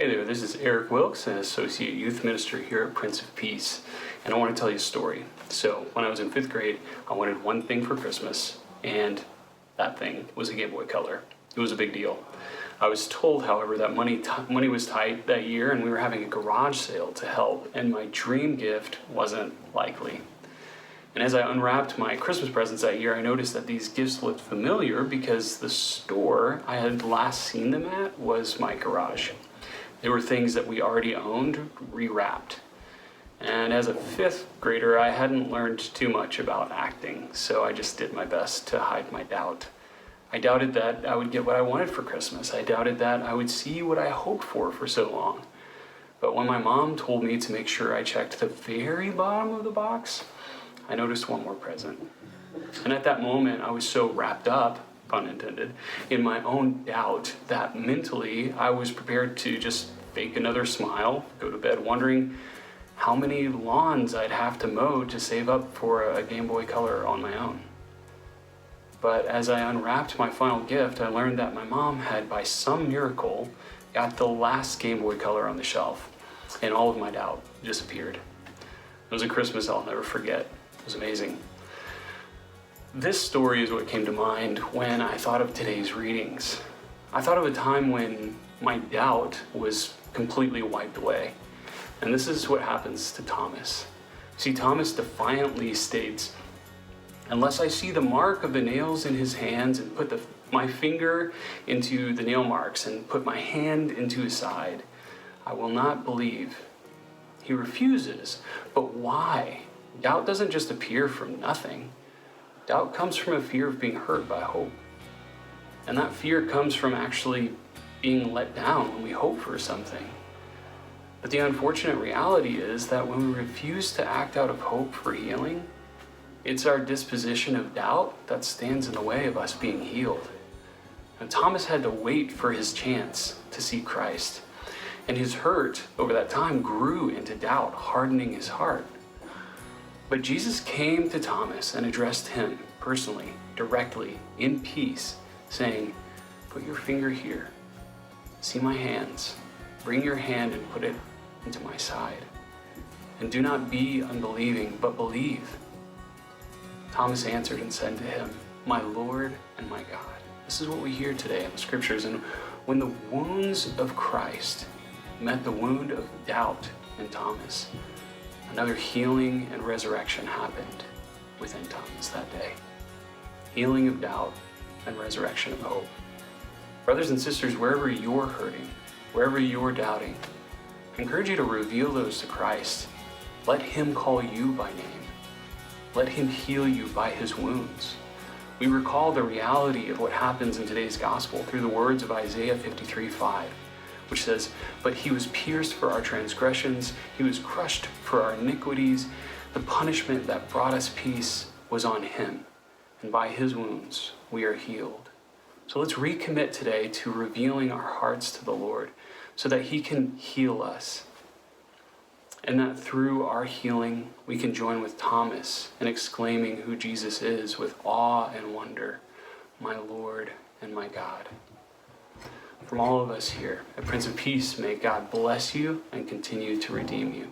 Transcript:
Hey there, this is Eric Wilkes, an Associate Youth Minister here at Prince of Peace, and I want to tell you a story. So, when I was in 5th grade, I wanted one thing for Christmas, and that thing was a Game Boy Color. It was a big deal. I was told, however, that money was tight that year, and we were having a garage sale to help, and my dream gift wasn't likely. And as I unwrapped my Christmas presents that year, I noticed that these gifts looked familiar because the store I had last seen them at was my garage. They were things that we already owned, rewrapped. And as a 5th grader, I hadn't learned too much about acting, so I just did my best to hide my doubt. I doubted that I would get what I wanted for Christmas. I doubted that I would see what I hoped for so long. But when my mom told me to make sure I checked the very bottom of the box, I noticed one more present. And at that moment, I was so wrapped up, pun intended, in my own doubt that mentally I was prepared to just fake another smile, go to bed wondering how many lawns I'd have to mow to save up for a Game Boy Color on my own. But as I unwrapped my final gift, I learned that my mom had, by some miracle, got the last Game Boy Color on the shelf, and all of my doubt disappeared. It was a Christmas I'll never forget. It was amazing. This story is what came to mind when I thought of today's readings. I thought of a time when my doubt was completely wiped away. And this is what happens to Thomas. See, Thomas defiantly states, "Unless I see the mark of the nails in his hands and put my finger into the nail marks and put my hand into his side, I will not believe." He refuses. But why? Doubt doesn't just appear from nothing. Doubt comes from a fear of being hurt by hope. And that fear comes from actually being let down when we hope for something. But the unfortunate reality is that when we refuse to act out of hope for healing, it's our disposition of doubt that stands in the way of us being healed. And Thomas had to wait for his chance to see Christ. And his hurt over that time grew into doubt, hardening his heart. But Jesus came to Thomas and addressed him personally, directly, in peace, saying, "Put your finger here. See my hands. Bring your hand and put it into my side. And do not be unbelieving, but believe." Thomas answered and said to him, "My Lord and my God." This is what we hear today in the scriptures. And when the wounds of Christ met the wound of doubt in Thomas, another healing and resurrection happened within Thomas that day. Healing of doubt and resurrection of hope. Brothers and sisters, wherever you're hurting, wherever you're doubting, I encourage you to reveal those to Christ. Let him call you by name. Let him heal you by his wounds. We recall the reality of what happens in today's gospel through the words of Isaiah 53:5. Which says, "But he was pierced for our transgressions, he was crushed for our iniquities. The punishment that brought us peace was on him, and by his wounds we are healed." So let's recommit today to revealing our hearts to the Lord so that he can heal us. And that through our healing, we can join with Thomas in exclaiming who Jesus is with awe and wonder, "My Lord and my God." From all of us here at Prince of Peace, may God bless you and continue to redeem you.